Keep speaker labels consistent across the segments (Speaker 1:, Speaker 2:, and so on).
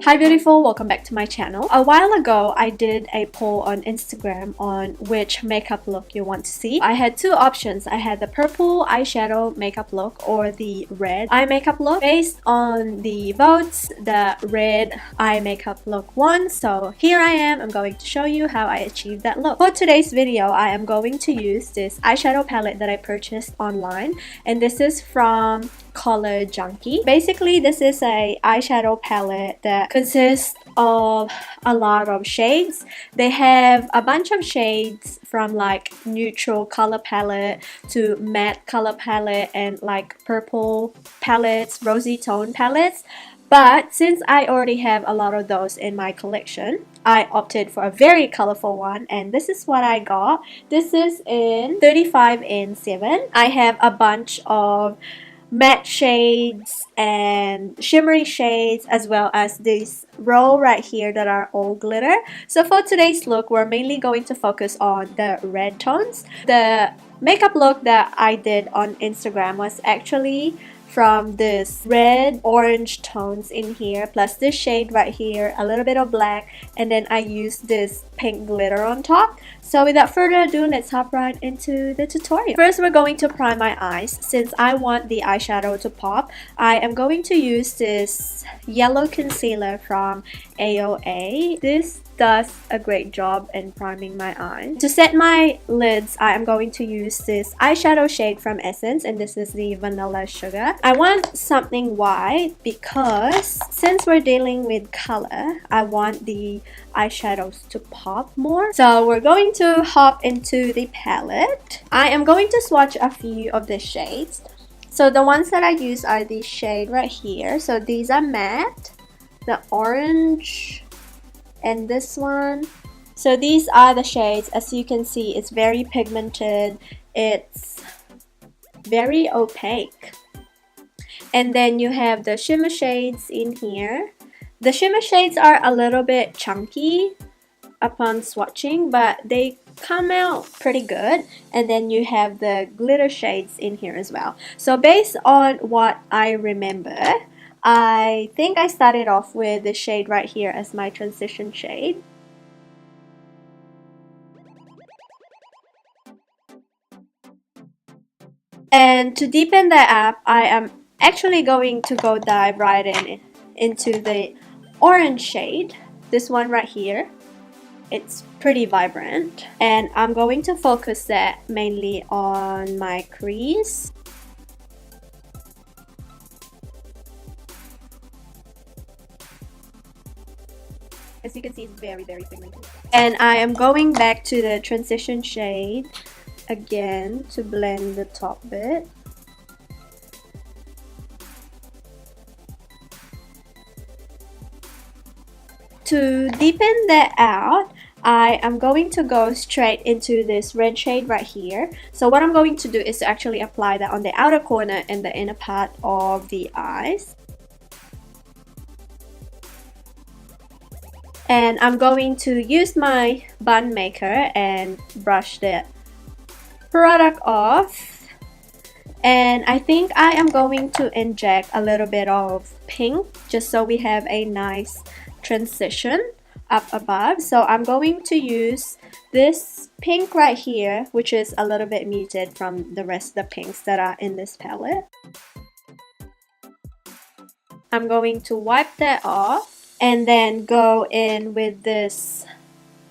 Speaker 1: Hi beautiful, welcome back to my channel. A while ago, I did a poll on Instagram on which makeup look you want to see. I had two options. I had the purple eyeshadow makeup look or the red eye makeup look. Based on the votes, the red eye makeup look won. So here I am. I'm going to show you how I achieved that look. For today's video, I am going to use this eyeshadow palette that I purchased online, and this is from Junkie. Basically, this is a eyeshadow palette that consists of a lot of shades. They have a bunch of shades from like neutral color palette to matte color palette and like purple palettes, rosy tone palettes. But since I already have a lot of those in my collection, I opted for a very colorful one, and this is what I got. This is in 35N7. I have a bunch of matte shades and shimmery shades, as well as this row right here that are all glitter. So for today's look, we're mainly going to focus on the red tones. The makeup look that I did on Instagram was actually from this red orange tones in here, plus this shade right here, a little bit of black, and then I used this pink glitter on top. So without further ado, let's hop right into the tutorial. First, we're going to prime my eyes. Since I want the eyeshadow to pop, I am going to use this yellow concealer from AOA. This does a great job in priming my eyes. To set my lids, I am going to use this eyeshadow shade from Essence, and this is the Vanilla Sugar. I want something white because since we're dealing with color, I want the eyeshadows to pop more. So we're going to hop into the palette. I am going to swatch a few of the shades. So the ones that I use are these shade right here. So these are matte, the orange, and this one. So these are the shades. As you can see, it's very pigmented, it's very opaque. And then you have the shimmer shades in here. The shimmer shades are a little bit chunky upon swatching, but they come out pretty good. And then you have the glitter shades in here as well. So based on what I remember, I think I started off with the shade right here as my transition shade. And to deepen that up, I am actually going to go dive right into the orange shade. This one right here. It's pretty vibrant. And I'm going to focus that mainly on my crease. As you can see, it's very pigmented. And I am going back to the transition shade again to blend the top bit. To deepen that out, I am going to go straight into this red shade right here. So what I'm going to do is to actually apply that on the outer corner and the inner part of the eyes. And I'm going to use my bun maker and brush the product off. And I think I am going to inject a little bit of pink just so we have a nice transition up above. So I'm going to use this pink right here, which is a little bit muted from the rest of the pinks that are in this palette. I'm going to wipe that off and then go in with this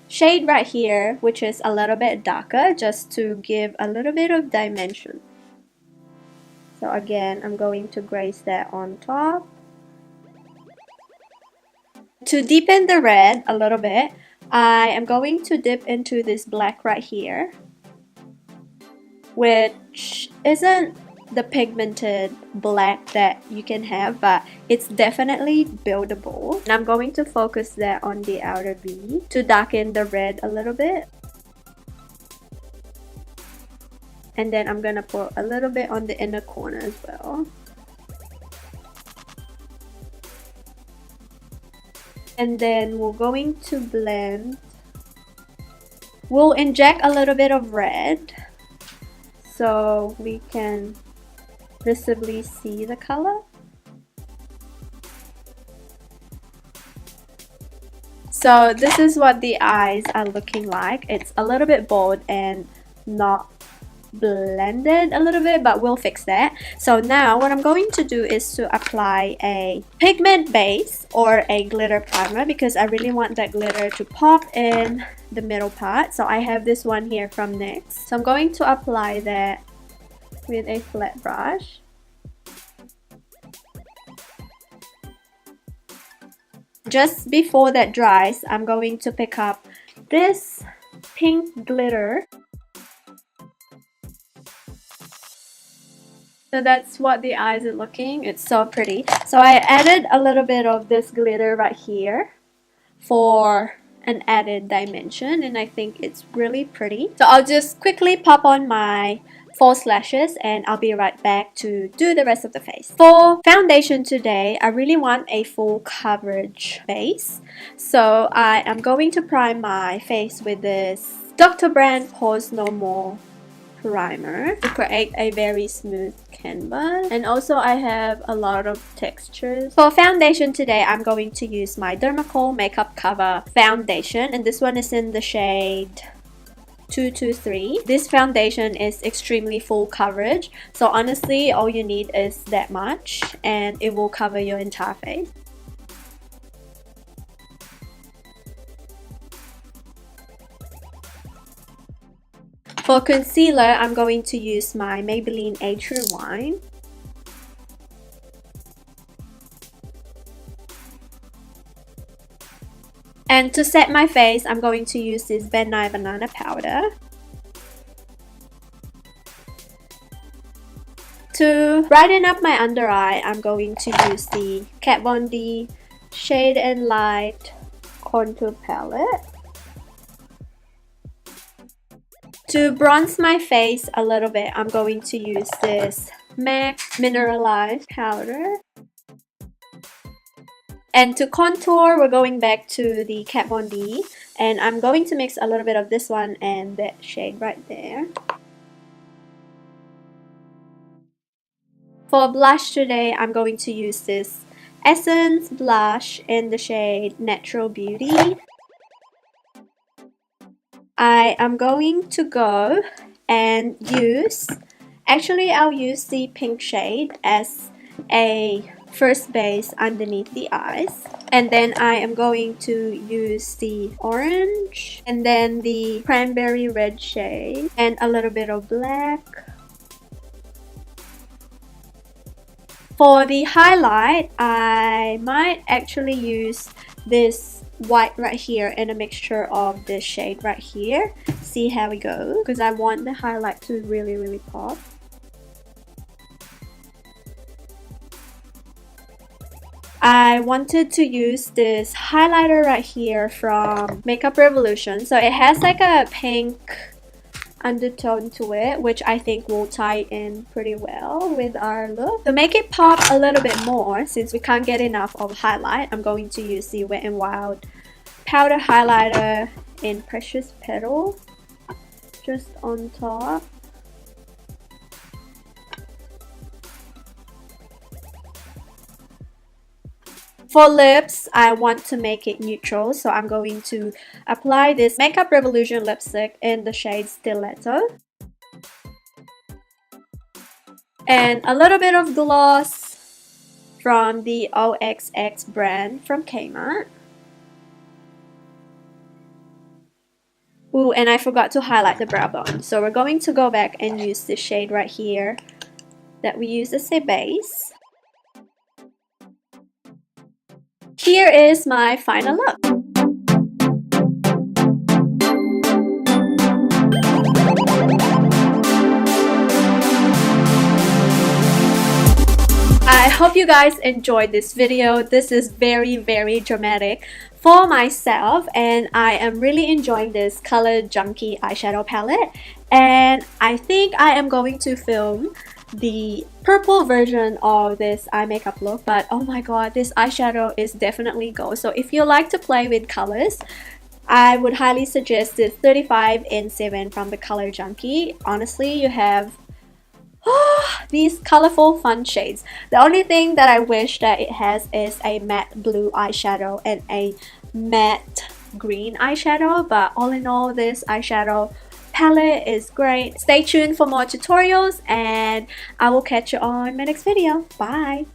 Speaker 1: shade right here, which is a little bit darker, just to give a little bit of dimension. So again, I'm going to graze that on top. To deepen the red a little bit, I am going to dip into this black right here, which isn't the pigmented black that you can have, but it's definitely buildable. And I'm going to focus that on the outer V to darken the red a little bit. And then I'm gonna put a little bit on the inner corner as well. And then we're going to blend. We'll inject a little bit of red so we can visibly see the color. So this is what the eyes are looking like. It's a little bit bold and not blended a little bit, but we'll fix that. So now what I'm going to do is to apply a pigment base or a glitter primer, because I really want that glitter to pop in the middle part. So I have this one here from NYX. So I'm going to apply that with a flat brush. Just before that dries, I'm going to pick up this pink glitter. So that's what the eyes are looking. It's so pretty. So I added a little bit of this glitter right here for an added dimension, and I think it's really pretty. So I'll just quickly pop on my false lashes and I'll be right back to do the rest of the face. For foundation today, I really want a full coverage base. So I am going to prime my face with this Dr. Brand Pose No More primer to create a very smooth canvas, and also I have a lot of textures. For foundation today, I'm going to use my Dermacol Makeup Cover foundation, and this one is in the shade 223. This foundation is extremely full coverage, so honestly all you need is that much and it will cover your entire face. For concealer, I'm going to use my Maybelline A True Wine. And to set my face, I'm going to use this Ben Nye Banana Powder. To brighten up my under eye, I'm going to use the Kat Von D Shade and Light Contour Palette. To bronze my face a little bit, I'm going to use this MAC Mineralized Powder. And to contour, we're going back to the Kat Von D, and I'm going to mix a little bit of this one and that shade right there. For blush today, I'm going to use this Essence blush in the shade Natural Beauty. I am going to go and use, actually I'll use the pink shade as a first base underneath the eyes, and then I am going to use the orange and then the cranberry red shade and a little bit of black. For the highlight, I might actually use this white right here and a mixture of this shade right here. See how we go, because I want the highlight to really pop. I wanted to use this highlighter right here from Makeup Revolution. So it has like a pink undertone to it, which I think will tie in pretty well with our look. To make it pop a little bit more, since we can't get enough of highlight, I'm going to use the Wet n Wild powder highlighter in Precious Petal just on top. For lips, I want to make it neutral, so I'm going to apply this Makeup Revolution lipstick in the shade Stiletto. And a little bit of gloss from the OXX brand from Kmart. Ooh, and I forgot to highlight the brow bone. So we're going to go back and use this shade right here that we use as a base. Here is my final look. I hope you guys enjoyed this video. This is very dramatic for myself, and I am really enjoying this color Junkie eyeshadow palette, and I think I am going to film the purple version of this eye makeup look. But oh my god, this eyeshadow is definitely gold. So if you like to play with colors, I would highly suggest this 35N7 from the color Junkie. Honestly, you have these colorful fun shades. The only thing that I wish that it has is a matte blue eyeshadow and a matte green eyeshadow, but all in all, this eyeshadow palette is great. Stay tuned for more tutorials, and I will catch you on my next video. Bye!